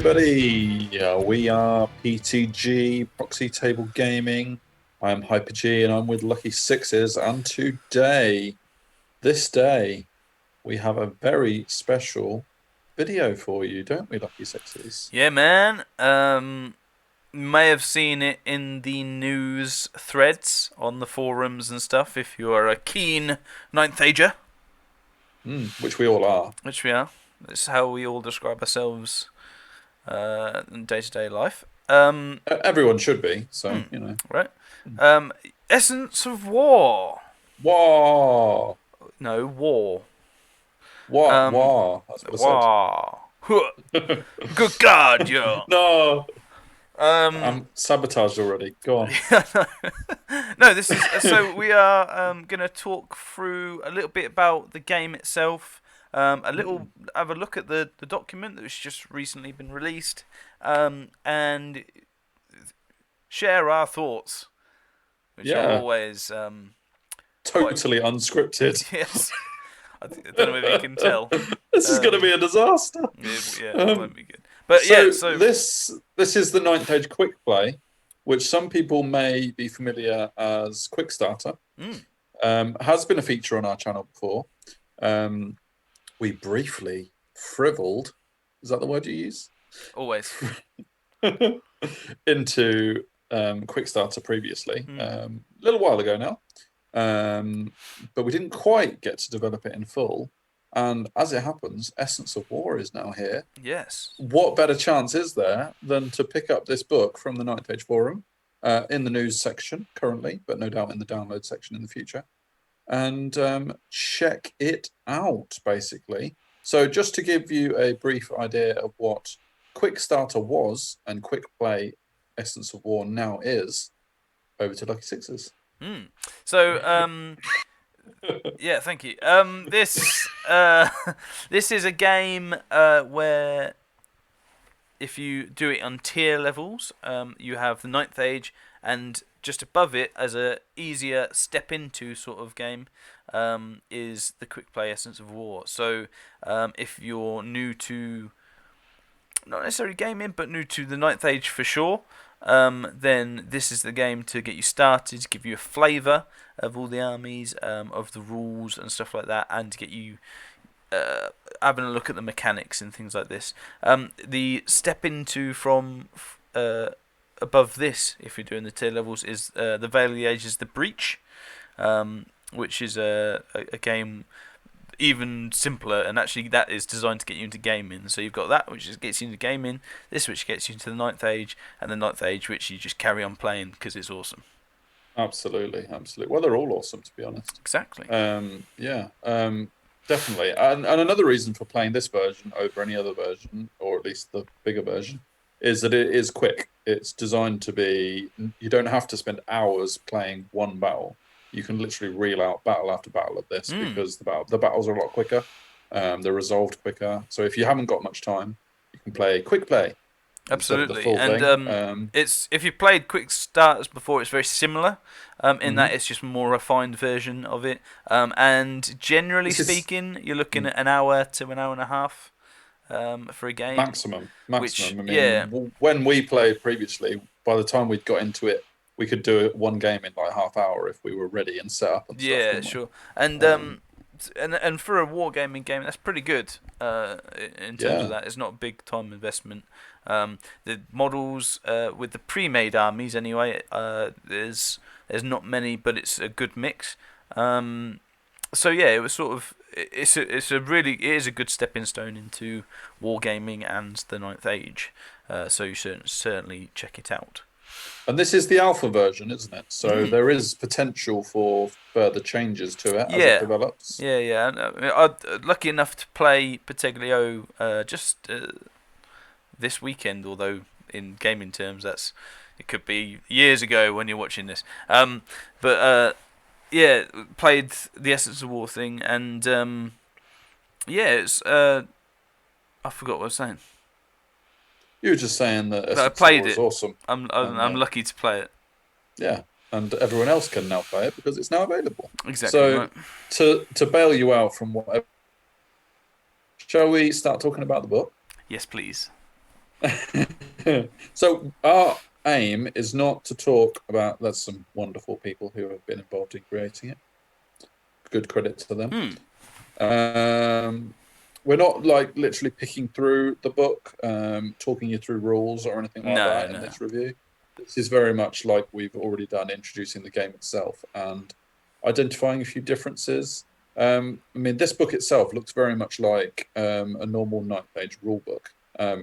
everybody. We are PTG, Proxy Table Gaming. I'm Hyper G and I'm with Lucky Sixes. And today, this day, we have a very special video for you, don't we, Lucky Sixes? Yeah, man. May have seen it in the news threads on the forums and stuff if you are a keen ninth ager. Which we all are. Which we are. That's how we all describe ourselves in day-to-day life. Everyone should be, so, Right. Essence of War. War! No, War. War. That's what War. Good God, yo. No! I'm sabotaged already. Go on. No, this is so we are gonna talk through a little bit about the game itself. Have a look at the document that was just recently been released, and share our thoughts, which are always totally unscripted. Yes, I don't know if you can tell. This is going to be a disaster. It won't be good. But so this is the 9th Age Quickplay, which some people may be familiar as Quickstarter. Has been a feature on our channel before. We briefly frivoled. Is that the word you use? Always. Into Quickstarter previously, a little while ago now. But we didn't quite get to develop it in full. And as it happens, Essence of War is now here. Yes. What better chance is there than to pick up this book from the 9th Age Forum in the news section currently, but no doubt in the download section in the future, and check it out, basically. So just to give you a brief idea of what Quickstarter was and Quickplay Essence of War now is, over to Lucky Sixes. So, yeah, thank you. This is a game where if you do it on tier levels, you have the 9th Age, and just above it, as a easier step into sort of game, is the Quickplay Essence of War. So, if you're new to, not necessarily gaming, but new to the 9th Age for sure, then this is the game to get you started, to give you a flavour of all the armies, of the rules and stuff like that, and to get you having a look at the mechanics and things like this. The step into from above this, if you're doing the tier levels, is the Veil of the Ages, The Breach, which is a game even simpler, and actually that is designed to get you into gaming. So you've got that, which gets you into gaming, this which gets you into the 9th Age, and the 9th Age which you just carry on playing because it's awesome. Absolutely. Well, they're all awesome, to be honest. Exactly. Definitely. And another reason for playing this version over any other version, or at least the bigger version, is that it is quick. It's designed to be, you don't have to spend hours playing one battle. You can literally reel out battle after battle of this because the battles are a lot quicker. They're resolved quicker. So if you haven't got much time, you can play Quick Play. Absolutely. And it's, if you've played Quick Starters before, it's very similar in that it's just a more refined version of it. And generally speaking, you're looking at an hour to an hour and a half for a game. Maximum. When we played previously, by the time we'd got into it, we could do it one game in like half hour if we were ready and set up and stuff. Yeah, sure. And for a wargaming game, that's pretty good in terms of that. It's not a big time investment. The models with the pre-made armies anyway, there's not many, but it's a good mix. So yeah, it was sort of it is a good stepping stone into wargaming and the 9th Age. So you certainly check it out. And this is the alpha version, isn't it? So there is potential for further changes to it as it develops. Yeah. I'm lucky enough to play Pataglio just this weekend, although in gaming terms, it could be years ago when you're watching this. But played the Essence of War thing, and it's I forgot what I was saying. You were just saying that I played it. Awesome. I'm lucky to play it. Yeah, and everyone else can now play it because it's now available. Exactly. So right. to bail you out from whatever, shall we start talking about the book? Yes, please. So our aim is not to talk about. There's some wonderful people who have been involved in creating it. Good credit to them. We're not like literally picking through the book, talking you through rules or anything like that in this review. This is very much like we've already done, introducing the game itself and identifying a few differences. I mean, this book itself looks very much like a normal 9th-page rule book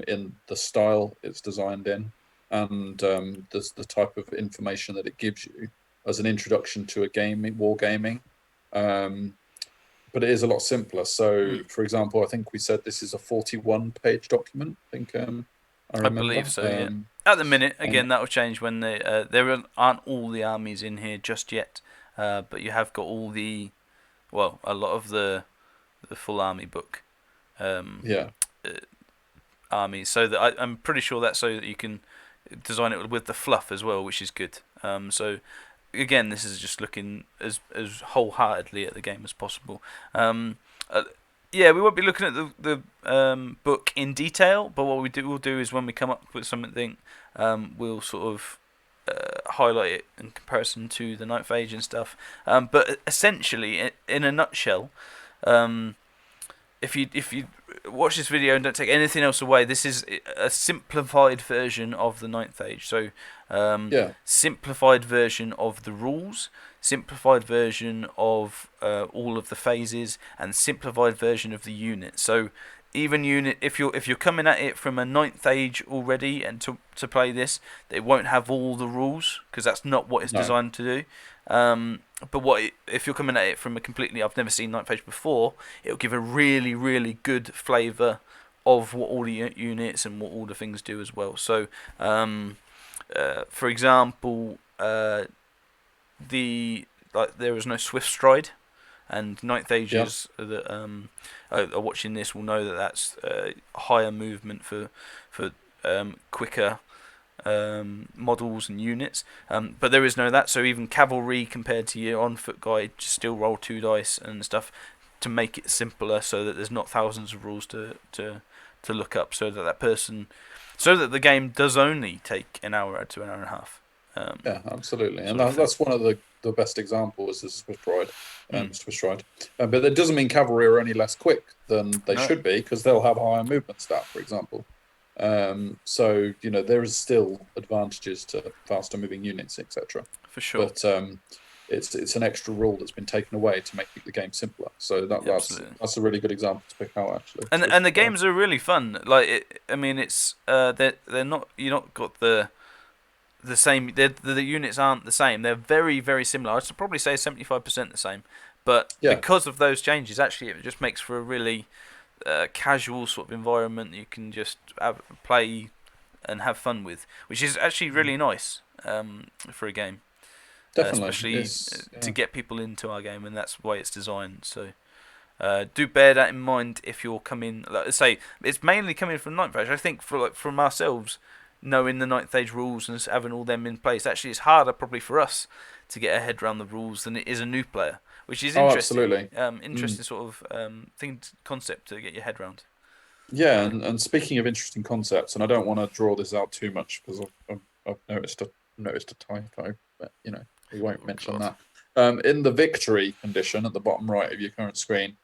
in the style it's designed in and the type of information that it gives you as an introduction to a game, wargaming. But it is a lot simpler. So, for example, I think we said this is a 41-page document. I think I remember. Believe so. Yeah. At the minute, again, that will change when there aren't all the armies in here just yet, but you have got all the, well, a lot of the full army book. Armies. So that I'm pretty sure that's so that you can design it with the fluff as well, which is good. So again, this is just looking as wholeheartedly at the game as possible. Yeah, we won't be looking at the book in detail, but what we'll do is when we come up with something, we'll sort of highlight it in comparison to the 9th Age and stuff. But essentially, in a nutshell, if you watch this video and don't take anything else away, this is a simplified version of the 9th Age. So, simplified version of the rules, simplified version of all of the phases, and simplified version of the unit. So, even unit, if you're coming at it from a 9th Age already and to play this, it won't have all the rules because that's not what it's designed to do. But if you're coming at it from a completely, I've never seen 9th Age before, it'll give a really, really good flavour of what all the units and what all the things do as well. So, for example, there is no swift stride, and 9th Agers that are watching this will know that that's higher movement for quicker models and units, but there is no that. So even cavalry compared to your on-foot guy, just still roll 2 dice and stuff to make it simpler, so that there's not thousands of rules to look up, so that the game does only take an hour to an hour and a half. Yeah, absolutely, and that's one of the best examples is Swiss Stride. But that doesn't mean cavalry are any less quick than they should be, because they'll have a higher movement stat, for example. So there is still advantages to faster moving units, etc. For sure. But it's an extra rule that's been taken away to make the game simpler. So that's a really good example to pick out, actually. And the games are really fun. Like it's they're not, you're not got the same. The units aren't the same. They're very, very similar. I'd probably say 75% the same. But because of those changes, actually, it just makes for a really casual sort of environment that you can just play and have fun with, which is actually really nice for a game. Definitely, especially to get people into our game, and that's why it's designed. So do bear that in mind if you're coming. Like I say, it's mainly coming from 9th Age. I think from ourselves, knowing the 9th Age rules and having all them in place, actually it's harder probably for us to get our head around the rules than it is a new player, which is interesting. Absolutely. Interesting sort of concept to get your head around. Yeah, and speaking of interesting concepts, and I don't want to draw this out too much because I've noticed a typo, but we won't mention that. In the victory condition at the bottom right of your current screen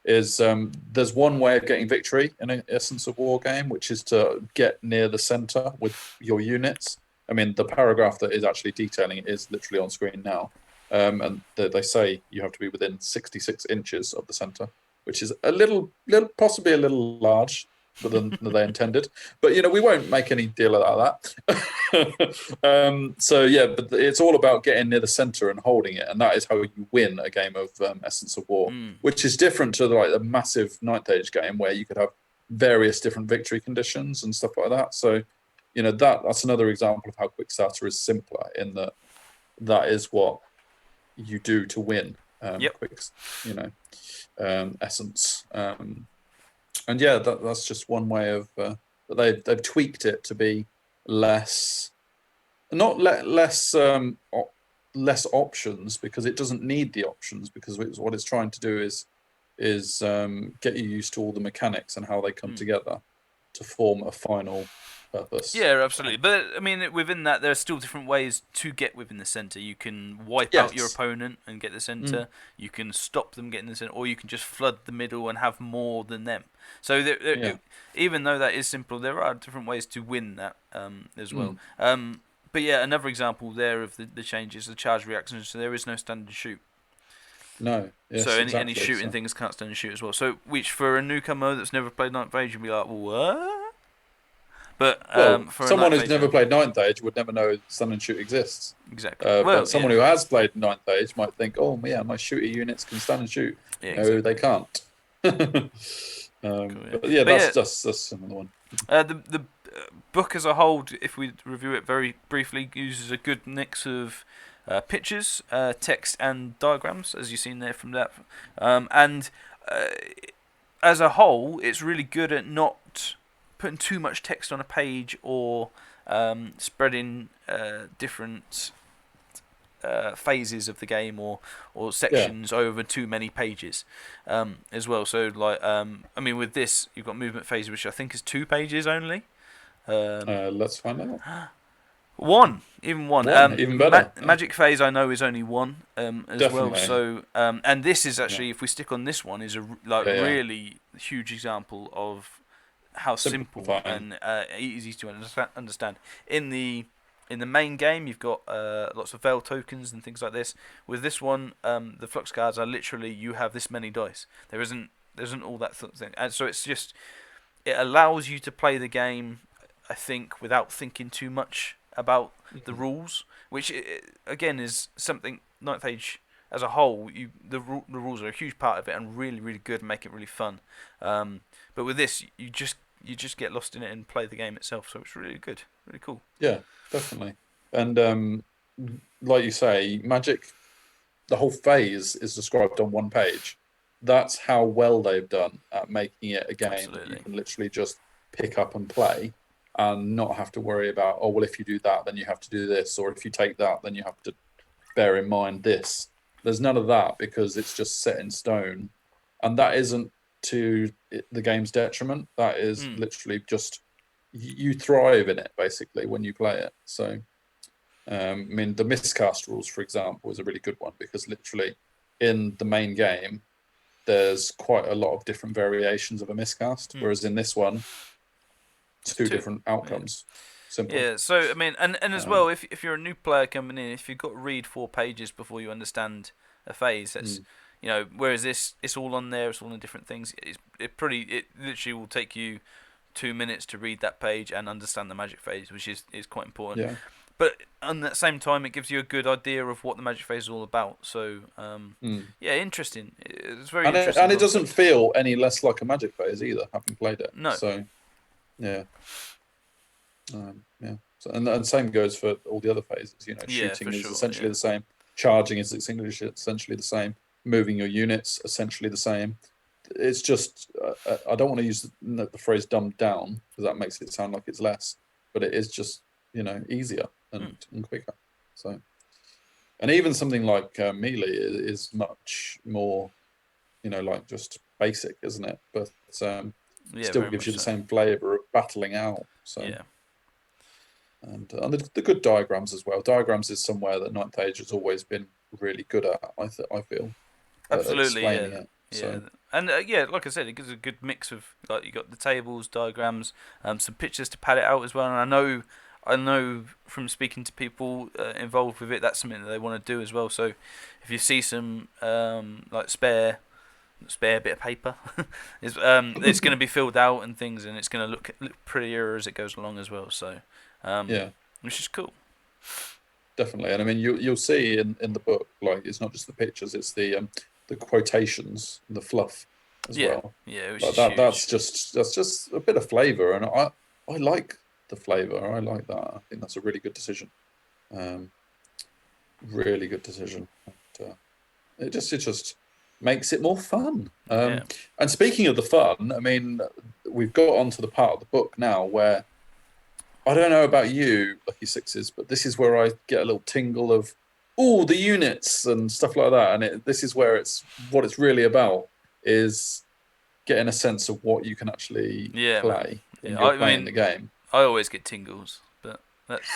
is there's one way of getting victory in an Essence of War game, which is to get near the center with your units. I mean, the paragraph that is actually detailing it is literally on screen now. And they say you have to be within 66 inches of the center, which is a little possibly a little large than they intended. But we won't make any deal out of that. So yeah, but it's all about getting near the center and holding it, and that is how you win a game of Essence of War, which is different to like the massive 9th Age game where you could have various different victory conditions and stuff like that. So that's another example of how Quickstarter is simpler in that is what you do to win. Essence. And yeah, that's just one way of that they've tweaked it to be less options, because it doesn't need the options, because what it's trying to do is get you used to all the mechanics and how they come together to form a final purpose. Yeah, absolutely. But I mean, within that, there are still different ways to get within the center. You can wipe out your Yes. opponent and get the center. You can stop them getting the center, or you can just flood the middle and have more than them. So Yeah. even though that is simple, there are different ways to win that as well. But yeah, another example there of the changes, the charge reactions. So there is no stand and shoot. No. So Yes. any Exactly. shooting things can't stand and shoot as well. So which for a newcomer that's never played Night Age, you'd be like, what? But Well, for a someone Ninth who's Age never fan, played Ninth Age would never know Sun and Shoot exists. exactly. But Well, someone yeah, who has played Ninth Age might think, "Oh, yeah, my shooter units can stand and shoot." yeah, No, exactly. they can't. Cool, yeah. But yeah, But yeah, that's another one. the book as a whole, if we review it very briefly, uses a good mix of pictures, text, and diagrams, as you've seen there from that. And as a whole, it's really good at not putting too much text on a page or spreading different phases of the game or sections over too many pages as well. So like I mean, with this you've got movement phase, which I think is 2 pages only. Let's find out. One, even one. Even better. Magic phase I know is only one as well. Definitely. So and this is actually, if we stick on this one, is a really huge example of how simple Simplifying. and easy to understand. In the main game, you've got lots of veil tokens and things like this. With this one, the flux cards are literally, you have this many dice. There isn't all that thing, and so it's just, it allows you to play the game, I think, without thinking too much about the rules, which again is something Ninth Age as a whole. The rules are a huge part of it and really really good, and make it really fun. But with this, you just get lost in it and play the game itself. So it's really good, really cool. Yeah, definitely. And like you say, Magic, the whole phase is described on one page. That's how well they've done at making it a game that you can literally just pick up and play, and not have to worry about, oh, well, if you do that, then you have to do this, or if you take that, then you have to bear in mind this. There's none of that, because it's just set in stone, and that isn't to the game's detriment. That is literally just, you thrive in it basically when you play it. So I mean, the miscast rules, for example, is a really good one, because literally in the main game there's quite a lot of different variations of a miscast, whereas in this one, two different outcomes. Simple. Yeah, so I mean, and as well, if you're a new player coming in, if you've got to read 4 pages before you understand a phase, that's whereas this, it's all on there, it's all in different things. It literally will take you 2 minutes to read that page and understand the magic phase, which is quite important. Yeah. But at the same time, it gives you a good idea of what the magic phase is all about. So yeah, interesting. It's very interesting. And it doesn't feel any less like a magic phase either, having played it. No. So yeah. Yeah. So, and same goes for all the other phases. Shooting is essentially the same. Charging is essentially the same. Moving your units essentially the same. It's just I don't want to use the phrase dumbed down, because that makes it sound like it's less, but it is just easier and quicker. So, and even something like melee is much more like just basic, isn't it? But still gives you the same flavor of battling out. So yeah. And the good diagrams as well. Diagrams is somewhere that Ninth Age has always been really good at. I feel. Absolutely, explaining yeah. it. So. And like I said, it gives a good mix of, like, you got the tables, diagrams, some pictures to pad it out as well. And I know from speaking to people involved with it, that's something that they want to do as well. So if you see some like spare bit of paper, it's going to be filled out and things, and it's going to look prettier as it goes along as well. So which is cool. Definitely, and I mean you'll see in the book, like, it's not just the pictures, it's the quotations, the fluff as well. Yeah, which that's just a bit of flavour, and I like the flavour. I like that. I think that's a really good decision. Really good decision. It just makes it more fun. And speaking of the fun, I mean, we've got onto the part of the book now where, I don't know about you, Lucky Sixes, but this is where I get a little tingle of, the units and stuff like that. And this is where what it's really about, is getting a sense of what you can actually play when you're playing the game. I always get tingles, but that's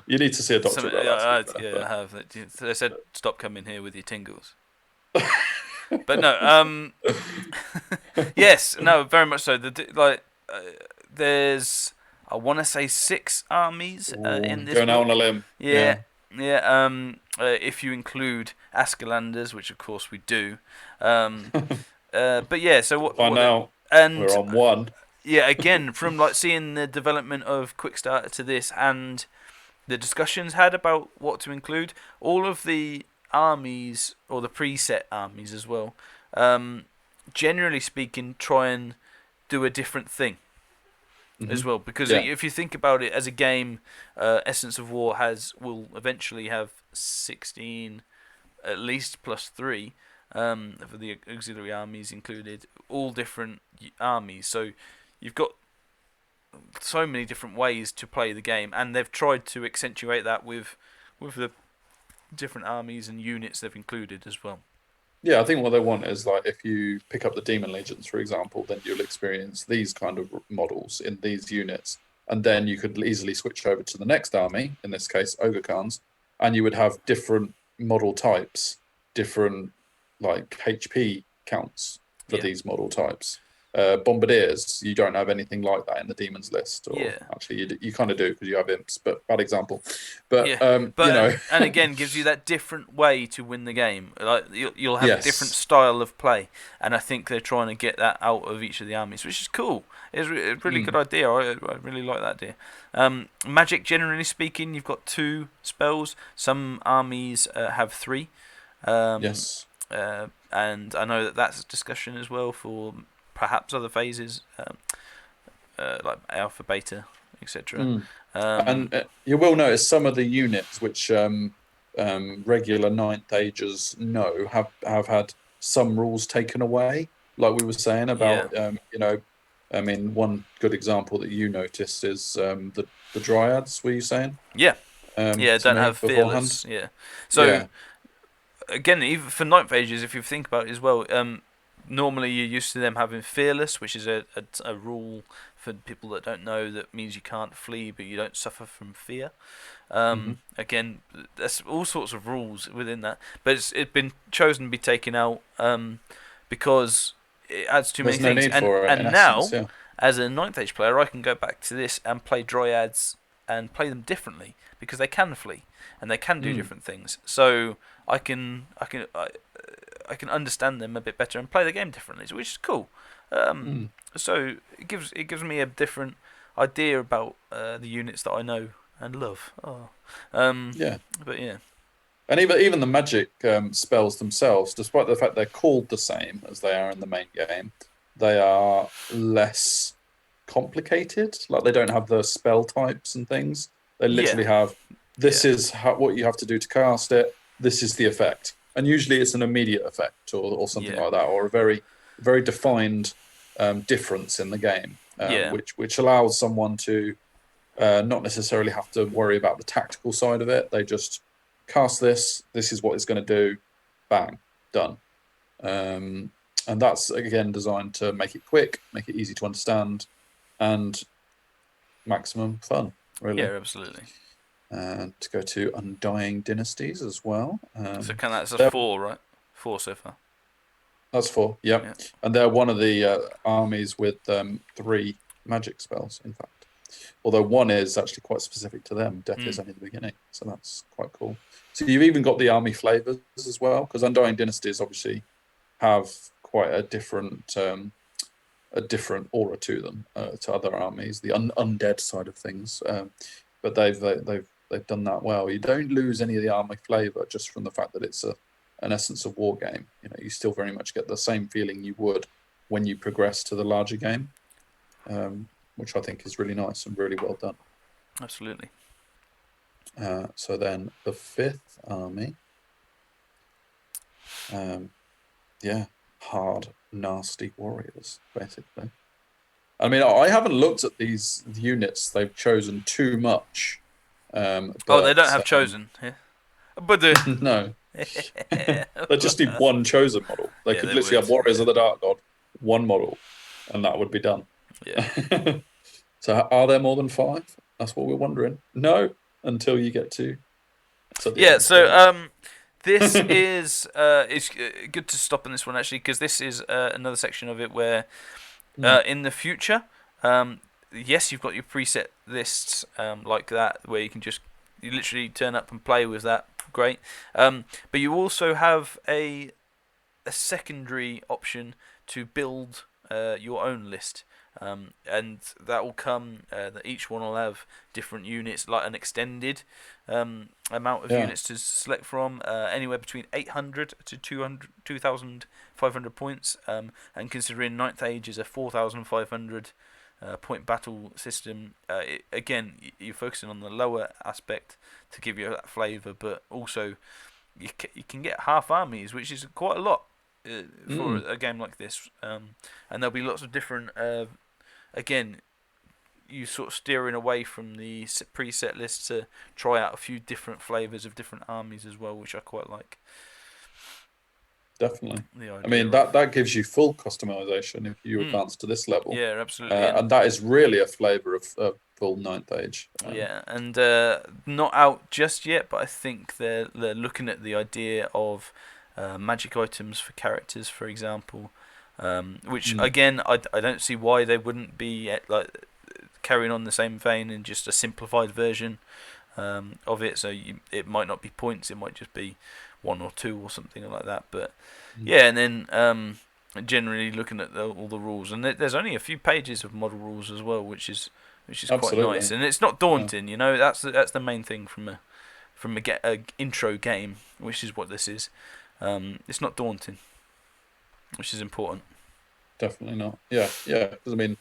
You need to see a doctor something. about that. I have. They said stop coming here with your tingles. But no, yes, no, very much so. There's, I want to say 6 armies in this Going out book. on a limb. Yeah, yeah. If you include Ascalanders, which of course we do. But yeah, so By now, and we're on 1. yeah, again, from like seeing the development of Quickstarter to this, and the discussions had about what to include, all of the armies or the preset armies as well, generally speaking, try and do a different thing as well. Because if you think about it as a game, Essence of War will eventually have 16, at least plus 3. For the auxiliary armies included, all different armies. So you've got so many different ways to play the game, and they've tried to accentuate that with the different armies and units they've included as well. Yeah, I think what they want is, like, if you pick up the Demon Legions, for example, then you'll experience these kind of models in these units, and then you could easily switch over to the next army, in this case Ogre Khans, and you would have different model types, different like HP counts for these model types. Bombardiers, you don't have anything like that in the demons list, or actually you kind of do because you have imps, but bad example. But you know, and again, gives you that different way to win the game. Like you'll have a different style of play, and I think they're trying to get that out of each of the armies, which is cool. It's a really good idea. I really like that idea. Magic, generally speaking, you've got 2 spells. Some armies have 3. yes. And I know that's a discussion as well for perhaps other phases, like alpha, beta, etc. And you will notice some of the units which regular 9th Agers know have had some rules taken away, like we were saying about you know, I mean, one good example that you noticed is the Dryads. Were you saying? Yeah, don't have fearless. Yeah, so again, even for 9th Agers, if you think about it as well, normally you're used to them having fearless, which is a rule for people that don't know, that means you can't flee but you don't suffer from fear. Again, there's all sorts of rules within that, but it's been chosen to be taken out because it adds too many things. And now, as a 9th Age player, I can go back to this and play Dryads and play them differently because they can flee and they can do different things. So I can understand them a bit better and play the game differently, which is cool. So it gives me a different idea about the units that I know and love. But yeah. And even the magic spells themselves, despite the fact they're called the same as they are in the main game, they are less complicated. Like, they don't have the spell types and things. They literally have, this is what you have to do to cast it. This is the effect. And usually it's an immediate effect or something like that, or a very, very defined difference in the game, which allows someone to not necessarily have to worry about the tactical side of it. They just cast this is what it's going to do, bang, done. And that's, again, designed to make it quick, make it easy to understand, and maximum fun, really. Yeah, absolutely. To go to Undying Dynasties as well. So that's a 4, right? 4 so far. That's 4, yeah. And they're one of the armies with 3 magic spells, in fact. Although one is actually quite specific to them. Death is only the beginning, so that's quite cool. So you've even got the army flavors as well, because Undying Dynasties obviously have quite a different aura to them, to other armies, the undead side of things. But they've done that well. You don't lose any of the army flavor just from the fact that it's an Essence of War game. You know, you still very much get the same feeling you would when you progress to the larger game, which I think is really nice and really well done. Absolutely. So then the 5th army, hard, nasty warriors, basically. I mean, I haven't looked at these units they've chosen too much. But, they don't have chosen. Yeah. But no. They just need one chosen model. They could literally have Warriors of the Dark God, one model, and that would be done. Yeah. So are there more than 5? That's what we're wondering. No, until you get to. Yeah. So this is it's good to stop on this one actually, because this is another section of it where in the future, yes, you've got your preset lists like that where you literally turn up and play with that. Great. But you also have a secondary option to build your own list. And that will come. That each one will have different units, like an extended amount of units to select from, anywhere between 800 to 2,500 points. And considering Ninth Age is a 4,500 point battle system, again, you're focusing on the lower aspect to give you that flavour, but also you can get half armies, which is quite a lot for a game like this. And there'll be lots of different. Again, you sort of steering away from the preset list to try out a few different flavours of different armies as well, which I quite like. Definitely. I mean, that gives you full customization if you advance to this level. Yeah, absolutely. And that is really a flavour of full Ninth Age. Yeah, and not out just yet, but I think they're looking at the idea of magic items for characters, for example. Which again, I don't see why they wouldn't be like carrying on the same vein in just a simplified version of it. So it might not be points; it might just be 1 or 2 or something like that. But yeah, and then generally looking at all the rules, and there's only a few pages of model rules as well, which is quite nice, and it's not daunting. You know, that's the main thing from a intro game, which is what this is. It's not daunting, which is important. Definitely not. Yeah. Because I mean,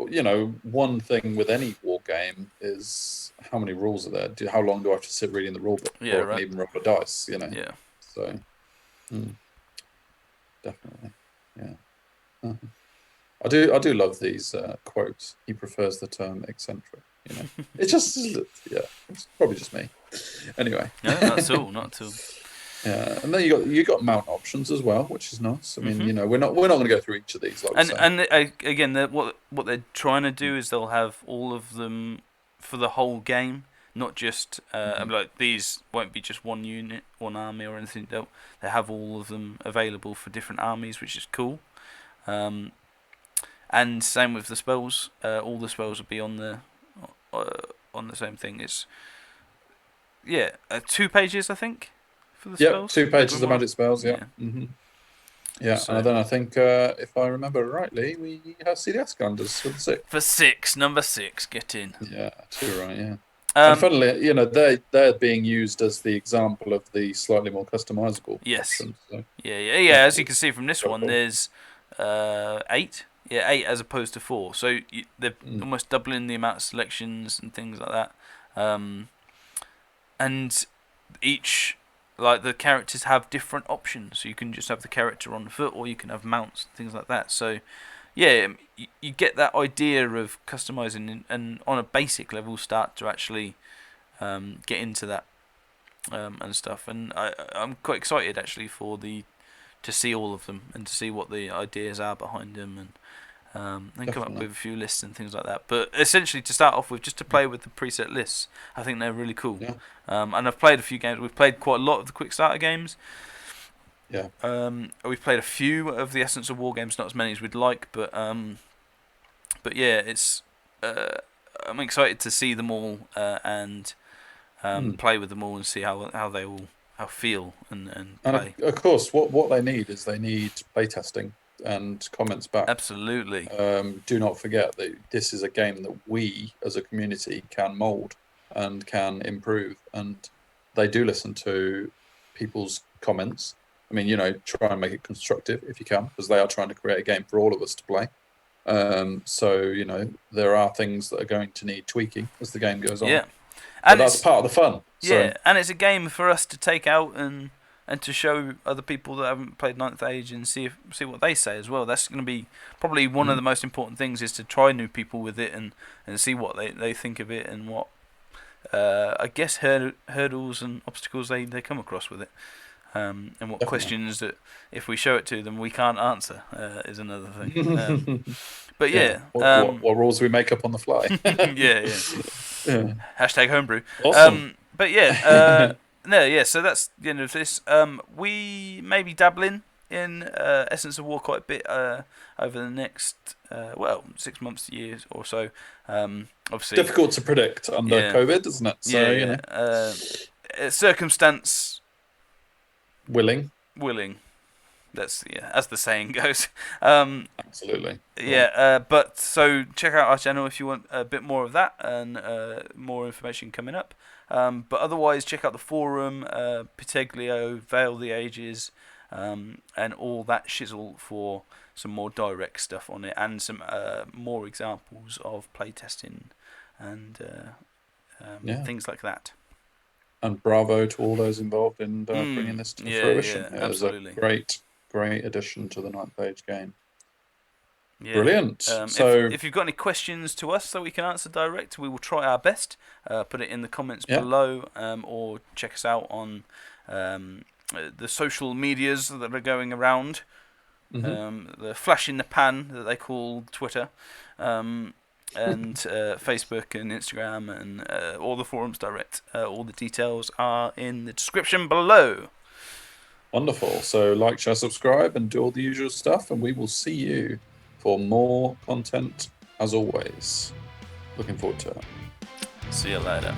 you know, one thing with any war game is how many rules are there? How long do I have to sit reading the rule book before I can even roll a dice? You know. Yeah. So, definitely. Yeah. I do love these quotes. He prefers the term eccentric. You know, it's just it's probably just me. Anyway. No, not at all. Not at all. Yeah, and then you got mount options as well, which is nice. I mean, you know, we're not going to go through each of these. Like again, what they're trying to do is they'll have all of them for the whole game, not just like these won't be just one unit, one army or anything. They have all of them available for different armies, which is cool. And same with the spells. All the spells will be on the same thing. It's 2 pages, I think. Yeah, 2 pages of magic spells. Yeah. And then I think, if I remember rightly, we have CDS calendars for the 6. For 6, number 6, get in. Yeah, 2 right. Yeah. And funnily, you know, they're being used as the example of the slightly more customizable options. So. Yeah. As you can see from this one, there's 8. Yeah, 8 as opposed to 4. So they're almost doubling the amount of selections and things like that. And each. Like the characters have different options, so you can just have the character on foot, or you can have mounts, things like that. So, yeah, you get that idea of customizing, and on a basic level, start to actually get into that and stuff. And I'm quite excited actually to see all of them and to see what the ideas are behind them, and come up with a few lists and things like that. But essentially, to start off with, just to play with the preset lists, I think they're really cool. Yeah. And I've played a few games. We've played quite a lot of the Quickstarter games. Yeah. We've played a few of the Essence of War games, not as many as we'd like, but yeah, it's. I'm excited to see them all and play with them all and see how they all feel and play. And of course, what they need is playtesting and comments back. Absolutely. Do not forget that this is a game that we as a community can mold and can improve, and they do listen to people's comments. I mean, you know, try and make it constructive if you can, because they are trying to create a game for all of us to play. So, you know, there are things that are going to need tweaking as the game goes on. Yeah. And that's part of the fun. Yeah, and it's a game for us to take out and to show other people that haven't played Ninth Age and see what they say as well. That's going to be probably one of the most important things, is to try new people with it and see what they think of it and what I guess hurdles and obstacles they come across with it. And what Definitely. questions that if we show it to them we can't answer is another thing. But yeah, what rules we make up on the fly. yeah. Hashtag homebrew. Awesome. But yeah, no, yeah. So that's the end of this. We may be dabbling in Essence of War quite a bit over the next 6 months to years or so. Obviously, difficult to predict under COVID, isn't it? So circumstance willing. That's as the saying goes. Absolutely. But so check out our channel if you want a bit more of that and more information coming up. But otherwise, check out the forum, Piteglio, Veil the Ages, and all that shizzle for some more direct stuff on it and some more examples of playtesting and things like that. And bravo to all those involved in bringing this to fruition. Yeah, absolutely. It was a great addition to the 9th Age game. Yeah. Brilliant. So if you've got any questions to us that we can answer direct, we will try our best. Put it in the comments below, or check us out on the social medias that are going around. The flash in the pan that they call Twitter, and Facebook and Instagram and all the forums direct. All the details are in the description below. Wonderful. So like, share, subscribe, and do all the usual stuff, and we will see you for more content as always. Looking forward to it. See you later.